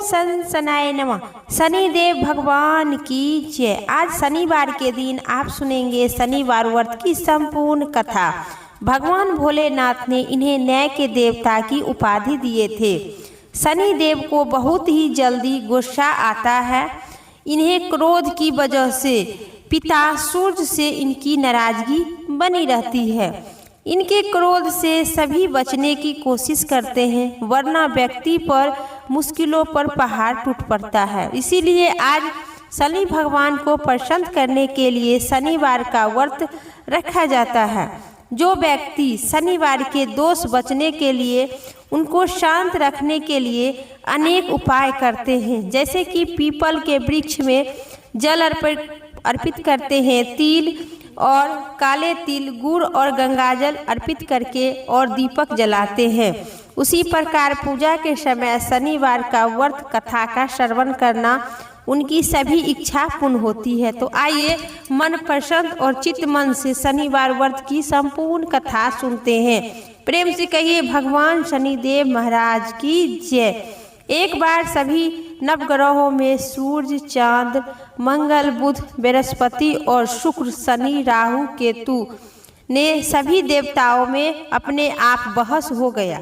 शनाय नमः। शनिदेव भगवान की जय। आज शनिवार के दिन आप सुनेंगे शनिवार व्रत की संपूर्ण कथा। भगवान भोलेनाथ ने इन्हें न्याय के देवता की उपाधि दिए थे। शनिदेव को बहुत ही जल्दी गुस्सा आता है। इन्हें क्रोध की वजह से पिता सूर्य से इनकी नाराजगी बनी रहती है। इनके क्रोध से सभी बचने की कोशिश करते हैं, वरना व्यक्ति पर मुश्किलों पर पहाड़ टूट पड़ता है। इसीलिए आज शनि भगवान को प्रसन्न करने के लिए शनिवार का व्रत रखा जाता है। जो व्यक्ति शनिवार के दोष बचने के लिए, उनको शांत रखने के लिए अनेक उपाय करते हैं, जैसे कि पीपल के वृक्ष में जल अर्पित करते हैं, तिल और काले तिल, गुड़ और गंगाजल अर्पित करके और दीपक जलाते हैं। उसी प्रकार पूजा के समय शनिवार का व्रत कथा का श्रवण करना उनकी सभी इच्छा पूर्ण होती है। तो आइए मन प्रसन्न और चित्त मन से शनिवार व्रत की संपूर्ण कथा सुनते हैं। प्रेम से कहिए भगवान शनिदेव महाराज की जय। एक बार सभी नवग्रहों में सूर्य, चांद, मंगल, बुध, बृहस्पति और शुक्र, शनि, राहु, केतु ने सभी देवताओं में अपने आप बहस हो गया।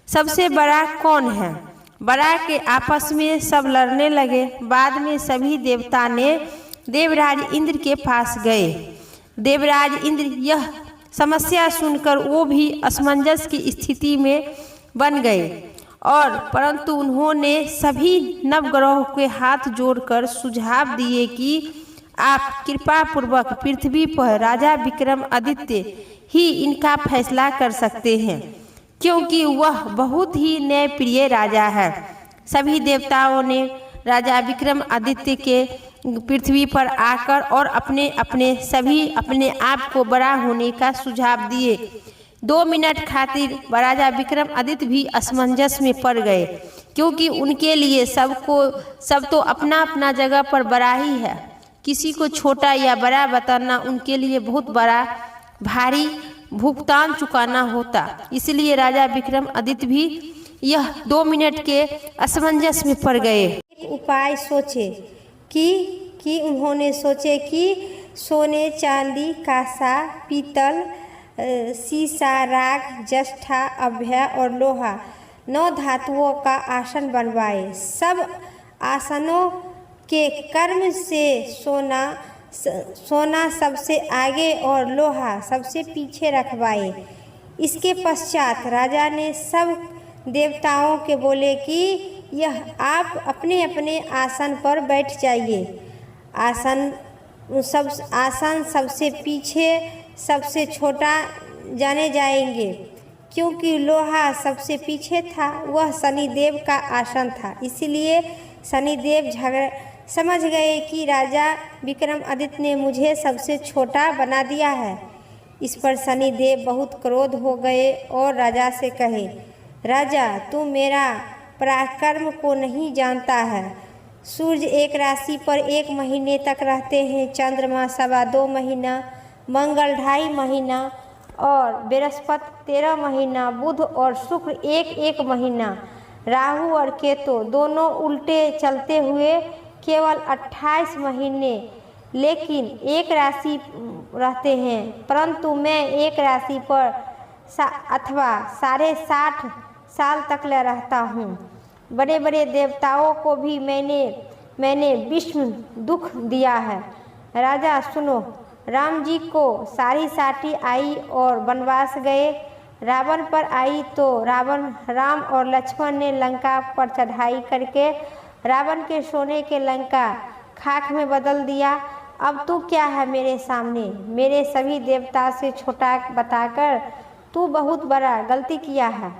सबसे बड़ा कौन है? बड़ा के आपस में सब लड़ने लगे। बाद में सभी देवता ने देवराज इंद्र के पास गए। देवराज इंद्र यह समस्या सुनकर वो भी असमंजस की स्थिति में बन गए और परंतु उन्होंने सभी नवग्रहों के हाथ जोड़कर सुझाव दिए कि आप कृपा पूर्वक पृथ्वी पर राजा विक्रमादित्य ही इनका फैसला कर सकते हैं, क्योंकि वह बहुत ही न्यायप्रिय राजा है। सभी देवताओं ने राजा विक्रमादित्य के पृथ्वी पर आकर और अपने आप को बड़ा होने का सुझाव दिए। 2 मिनट खातिर राजा विक्रमादित्य भी असमंजस में पड़ गए, क्योंकि उनके लिए सब तो अपना अपना जगह पर बड़ा ही है। किसी को छोटा या बड़ा बताना उनके लिए बहुत बड़ा भारी भुगतान चुकाना होता। इसलिए राजा विक्रमादित्य भी यह 2 मिनट के असमंजस में पड़ गए। एक उपाय सोचे कि उन्होंने सोचे कि सोने, चांदी, कांसा, पीतल, सीसा, राग, जष्ठा, अभ्य और लोहा 9 धातुओं का आसन बनवाए। सब आसनों के कर्म से सोना सबसे आगे और लोहा सबसे पीछे रखवाए। इसके पश्चात राजा ने सब देवताओं के बोले कि यह आप अपने अपने आसन पर बैठ जाइए। आसन सबसे पीछे सबसे छोटा जाने जाएंगे, क्योंकि लोहा सबसे पीछे था। वह शनिदेव का आसन था। इसलिए शनिदेव समझ गए कि राजा विक्रमादित्य ने मुझे सबसे छोटा बना दिया है। इस पर शनिदेव बहुत क्रोध हो गए और राजा से कहे, राजा तू मेरा पराक्रम को नहीं जानता है। सूर्य एक राशि पर 1 महीने तक रहते हैं, चंद्रमा 2.25 महीना, मंगल 2.5 महीना और बृहस्पति 13 महीना, बुध और शुक्र 1 महीना, राहु और केतु दोनों उल्टे चलते हुए केवल 28 महीने लेकिन एक राशि रहते हैं। परंतु मैं एक राशि पर अथवा 60.5 साल तक रहता हूँ। बड़े बड़े देवताओं को भी मैंने विष्णु दुख दिया है। राजा सुनो, राम जी को सारी साटी आई और वनवास गए। रावण पर आई तो राम और लक्ष्मण ने लंका पर चढ़ाई करके रावण के सोने के लंका खाक में बदल दिया। अब तू क्या है मेरे सामने? मेरे सभी देवता से छोटा बताकर तू बहुत बड़ा गलती किया है।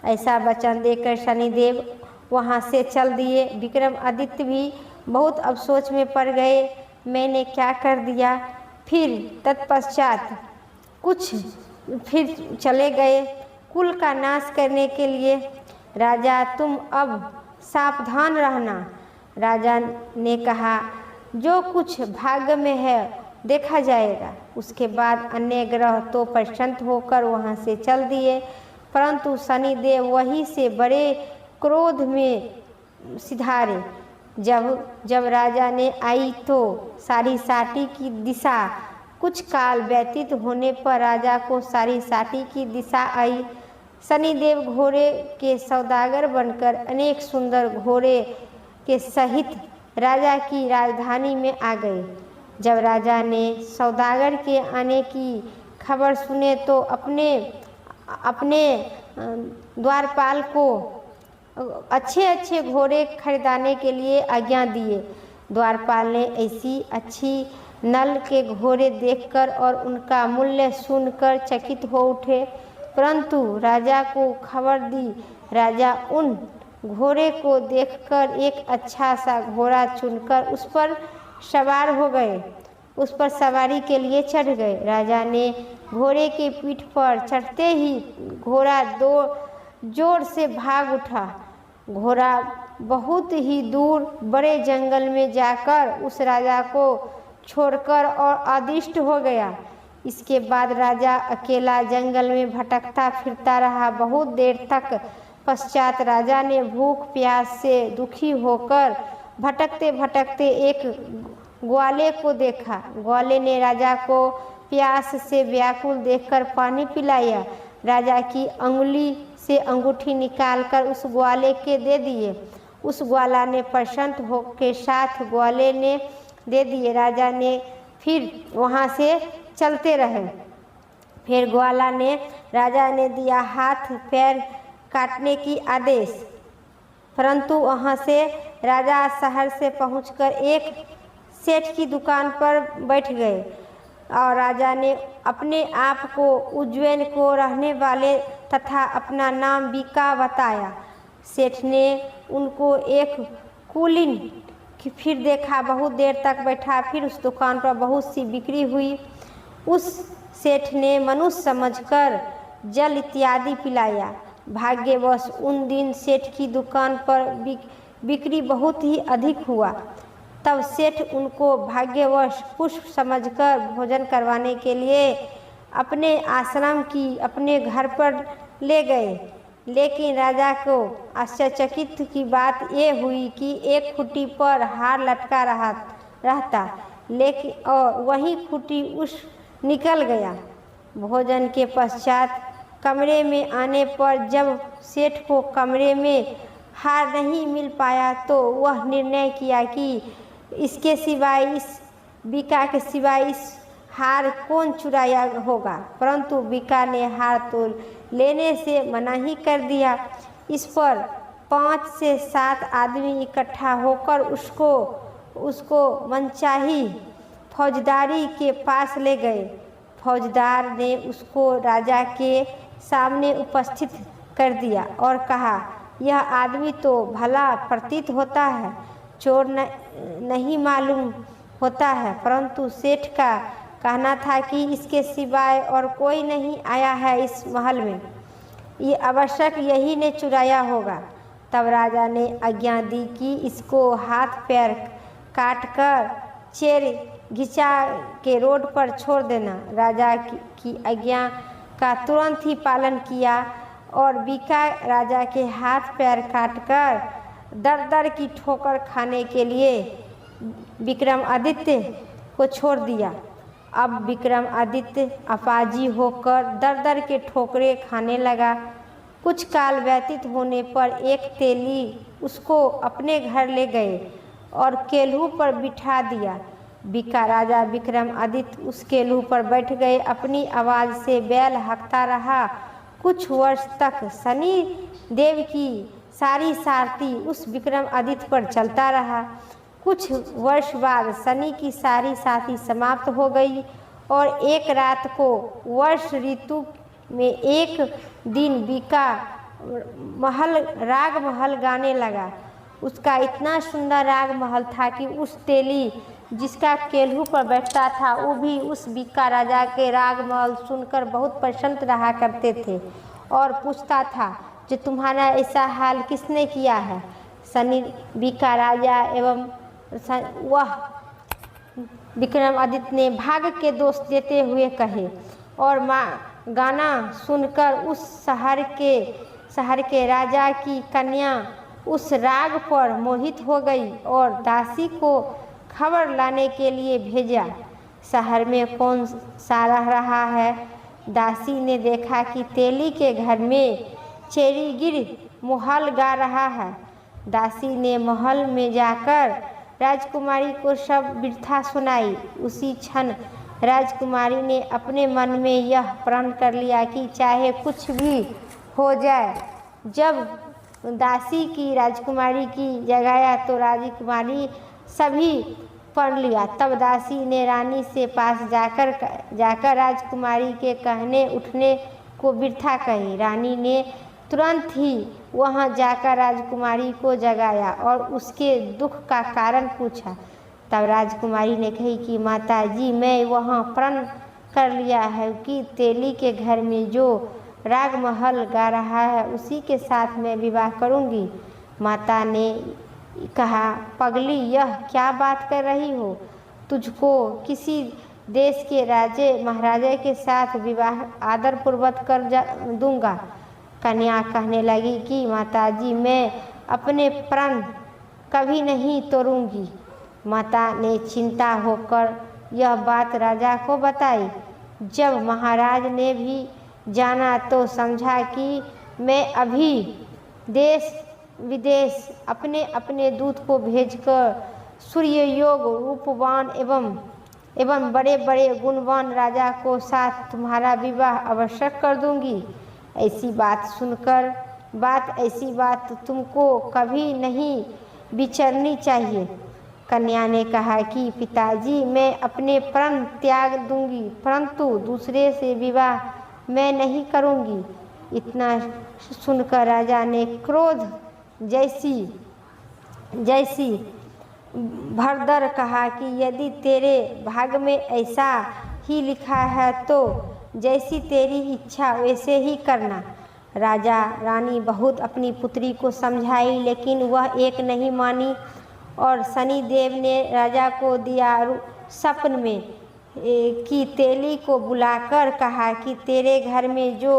ऐसा वचन देकर शनिदेव वहाँ से चल दिए। विक्रमादित्य भी बहुत अफसोस में पड़ गए, मैंने क्या कर दिया। फिर तत्पश्चात फिर चले गए कुल का नाश करने के लिए। राजा तुम अब सावधान रहना। राजा ने कहा, जो कुछ भाग्य में है देखा जाएगा। उसके बाद अन्य ग्रह तो प्रसन्न होकर वहाँ से चल दिए, परंतु शनिदेव वहीं से बड़े क्रोध में सिधारे। जब जब राजा ने आई तो सारी साटी की दिशा। कुछ काल व्यतीत होने पर राजा को सारी साटी की दिशा आई। शनिदेव घोड़े के सौदागर बनकर अनेक सुंदर घोड़े के सहित राजा की राजधानी में आ गए। जब राजा ने सौदागर के आने की खबर सुने तो अपने अपने द्वारपाल को अच्छे अच्छे घोड़े खरीदाने के लिए आज्ञा दिए। द्वारपाल ने ऐसी अच्छी नल के घोड़े देखकर और उनका मूल्य सुनकर चकित हो उठे, परंतु राजा को खबर दी। राजा उन घोड़े को देखकर एक अच्छा सा घोड़ा चुनकर उस पर सवार हो गए, उस पर सवारी के लिए चढ़ गए। राजा ने घोड़े के पीठ पर चढ़ते ही घोड़ा दो जोर से भाग उठा। घोड़ा बहुत ही दूर बड़े जंगल में जाकर उस राजा को छोड़कर और अदृष्ट हो गया। इसके बाद राजा अकेला जंगल में भटकता फिरता रहा। बहुत देर तक पश्चात राजा ने भूख प्यास से दुखी होकर भटकते भटकते एक ग्वाले को देखा। ग्वाले ने राजा को प्यास से व्याकुल देखकर पानी पिलाया। राजा की अंगुली से अंगूठी निकालकर उस ग्वाले के दे दिए। उस ग्वाला ने प्रसन्न हो के साथ ग्वाले ने दे दिए। राजा ने फिर वहाँ से चलते रहे। फिर ग्वाला ने राजा ने दिया हाथ पैर काटने की आदेश, परंतु वहाँ से राजा शहर से पहुंचकर एक सेठ की दुकान पर बैठ गए और राजा ने अपने आप को उज्जैन को रहने वाले तथा अपना नाम बीका बताया। सेठ ने उनको एक कुलीन फिर देखा, बहुत देर तक बैठा। फिर उस दुकान पर बहुत सी बिक्री हुई। उस सेठ ने मनुष्य समझकर जल इत्यादि पिलाया। भाग्यवश उन दिन सेठ की दुकान पर बिक्री बहुत ही अधिक हुआ। तब सेठ उनको भाग्यवश पुष्प समझकर भोजन करवाने के लिए अपने आश्रम की अपने घर पर ले गए। लेकिन राजा को आश्चर्यचकित की बात ये हुई कि एक खूंटी पर हार लटका रहता, लेकिन और वही खूंटी उस निकल गया। भोजन के पश्चात कमरे में आने पर जब सेठ को कमरे में हार नहीं मिल पाया तो वह निर्णय किया कि इसके सिवाय, इस बीका के सिवाय इस हार कौन चुराया होगा। परंतु बीका ने हार तो लेने से मना ही कर दिया। इस पर 5 से 7 आदमी इकट्ठा होकर उसको मनचाही फौजदारी के पास ले गए। फौजदार ने उसको राजा के सामने उपस्थित कर दिया और कहा, यह आदमी तो भला प्रतीत होता है, चोर नहीं मालूम होता है, परंतु सेठ का कहना था कि इसके सिवाय और कोई नहीं आया है इस महल में, ये आवश्यक यही ने चुराया होगा। तब राजा ने आज्ञा दी कि इसको हाथ पैर काटकर चेर घिचा के रोड पर छोड़ देना। राजा की आज्ञा का तुरंत ही पालन किया और बीका राजा के हाथ पैर काटकर दर दर की ठोकर खाने के लिए विक्रमादित्य को छोड़ दिया। अब विक्रमादित्य अपाजी होकर दर दर के ठोकरे खाने लगा। कुछ काल व्यतीत होने पर एक तेली उसको अपने घर ले गए और केल्हू पर बिठा दिया। बीका राजा विक्रमादित्य उस केल्हू पर बैठ गए। अपनी आवाज़ से बैल हकता रहा। कुछ वर्ष तक शनि देव की सारी सारथी उस विक्रमादित्य पर चलता रहा। कुछ वर्ष बाद शनि की सारी साथी समाप्त हो गई और एक रात को वर्ष ऋतु में एक दिन बीका राग महल गाने लगा। उसका इतना सुंदर राग महल था कि उस तेली जिसका केल्हू पर बैठता था वो भी उस बीका राजा के राग महल सुनकर बहुत प्रसन्न रहा करते थे और पूछता था, जो तुम्हारा ऐसा हाल किसने किया है। शनि बीका राजा एवं वह विक्रमादित्य ने भाग्य के दोष देते हुए कहे और गाना सुनकर उस शहर के राजा की कन्या उस राग पर मोहित हो गई और दासी को खबर लाने के लिए भेजा। शहर में कौन सा रह रहा है? दासी ने देखा कि तेली के घर में चेरीगिर मोहल गा रहा है। दासी ने महल में जाकर राजकुमारी को सब वृथा सुनाई। उसी क्षण राजकुमारी ने अपने मन में यह प्रण कर लिया कि चाहे कुछ भी हो जाए। जब दासी की राजकुमारी की जगाया तो राजकुमारी सभी पढ़ लिया। तब दासी ने रानी से पास जाकर राजकुमारी के कहने उठने को वृथा कही। रानी ने तुरंत ही वहां जाकर राजकुमारी को जगाया और उसके दुख का कारण पूछा। तब राजकुमारी ने कही कि माता जी, मैं वहाँ प्रण कर लिया है कि तेली के घर में जो राग महल गा रहा है उसी के साथ मैं विवाह करूँगी। माता ने कहा, पगली, यह क्या बात कर रही हो? तुझको किसी देश के राजे महाराजे के साथ विवाह आदरपूर्वक कर दूंगा। कन्या कहने लगी कि माताजी, मैं अपने प्रण कभी नहीं तोड़ूंगी। माता ने चिंता होकर यह बात राजा को बताई। जब महाराज ने भी जाना तो समझा कि मैं अभी देश विदेश अपने अपने दूत को भेजकर सूर्य योग रूपवान एवं बड़े बड़े गुणवान राजा को साथ तुम्हारा विवाह अवश्य कर दूंगी। ऐसी बात तुमको कभी नहीं विचरनी चाहिए। कन्या ने कहा कि पिताजी, मैं अपने प्रण त्याग दूंगी, परंतु दूसरे से विवाह मैं नहीं करूंगी। इतना सुनकर राजा ने क्रोध जैसी भरदर कहा कि यदि तेरे भाग्य में ऐसा ही लिखा है तो जैसी तेरी इच्छा वैसे ही करना। राजा रानी बहुत अपनी पुत्री को समझाई, लेकिन वह एक नहीं मानी और शनिदेव ने राजा को दिया सपन में कि तेली को बुलाकर कहा कि तेरे घर में जो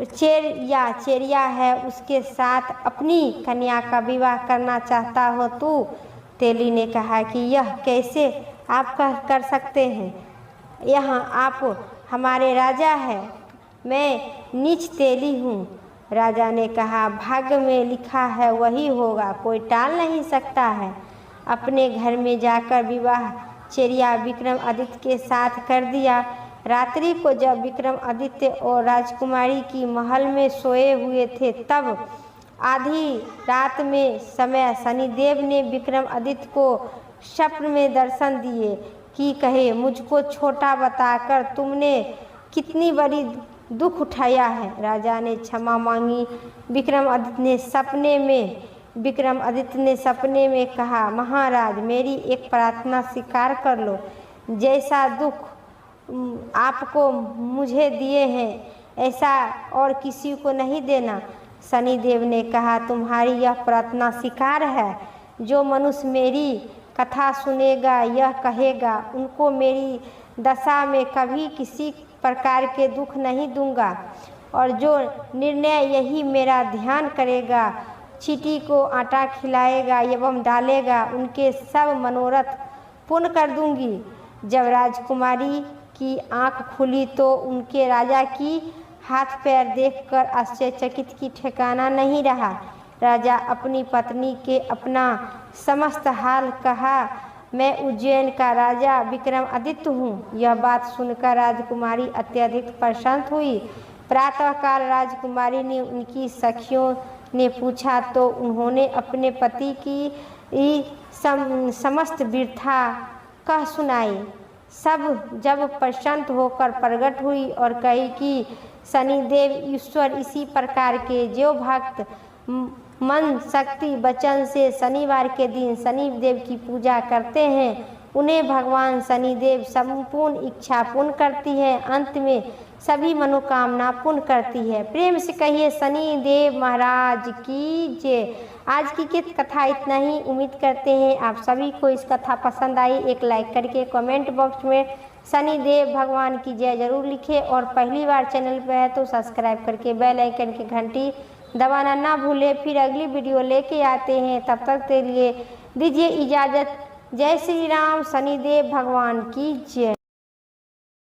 चेरिया है उसके साथ अपनी कन्या का विवाह करना चाहता हो तू। तेली ने कहा कि यह कैसे आप कर सकते हैं? यहाँ आप हमारे राजा हैं, मैं नीच तेली हूँ। राजा ने कहा, भाग्य में लिखा है वही होगा, कोई टाल नहीं सकता है। अपने घर में जाकर विवाह चेरिया विक्रमादित्य के साथ कर दिया। रात्रि को जब विक्रमादित्य और राजकुमारी की महल में सोए हुए थे तब आधी रात में समय शनिदेव ने विक्रमादित्य को स्वप्न में दर्शन दिए कि कहे, मुझको छोटा बताकर तुमने कितनी बड़ी दुख उठाया है। राजा ने क्षमा मांगी। विक्रमादित्य ने सपने में कहा, महाराज, मेरी एक प्रार्थना स्वीकार कर लो। जैसा दुख आपको मुझे दिए हैं ऐसा और किसी को नहीं देना। शनिदेव ने कहा, तुम्हारी यह प्रार्थना स्वीकार है। जो मनुष्य मेरी कथा सुनेगा यह कहेगा, उनको मेरी दशा में कभी किसी प्रकार के दुख नहीं दूंगा, और जो निर्णय यही मेरा ध्यान करेगा, चींटी को आटा खिलाएगा एवं डालेगा, उनके सब मनोरथ पूर्ण कर दूंगी। जब राजकुमारी की आंख खुली तो उनके राजा की हाथ पैर देखकर आश्चर्यचकित की ठिकाना नहीं रहा। राजा अपनी पत्नी के अपना समस्त हाल कहा, मैं उज्जैन का राजा विक्रमादित्य हूँ। यह बात सुनकर राजकुमारी अत्यधिक प्रसन्न हुई। प्रातःकाल राजकुमारी ने उनकी सखियों ने पूछा तो उन्होंने अपने पति की समस्त वीरता कह सुनाई। सब जब प्रसन्न होकर प्रकट हुई और कही कि शनिदेव ईश्वर इसी प्रकार के जो भक्त मन शक्ति वचन से शनिवार के दिन शनिदेव की पूजा करते हैं उन्हें भगवान शनिदेव संपूर्ण इच्छा पूर्ण करती है, अंत में सभी मनोकामना पूर्ण करती है। प्रेम से कहिए शनिदेव महाराज की जय। आज की कथा इतना ही। उम्मीद करते हैं आप सभी को इस कथा पसंद आई। एक लाइक करके कमेंट बॉक्स में शनिदेव भगवान की जय जरूर लिखें और पहली बार चैनल पर है तो सब्सक्राइब करके बेल आइकन की घंटी दबाना ना भूलें। फिर अगली वीडियो लेके आते हैं, तब तक के लिए दीजिए इजाज़त। जय श्री राम, शनिदेव भगवान की जय।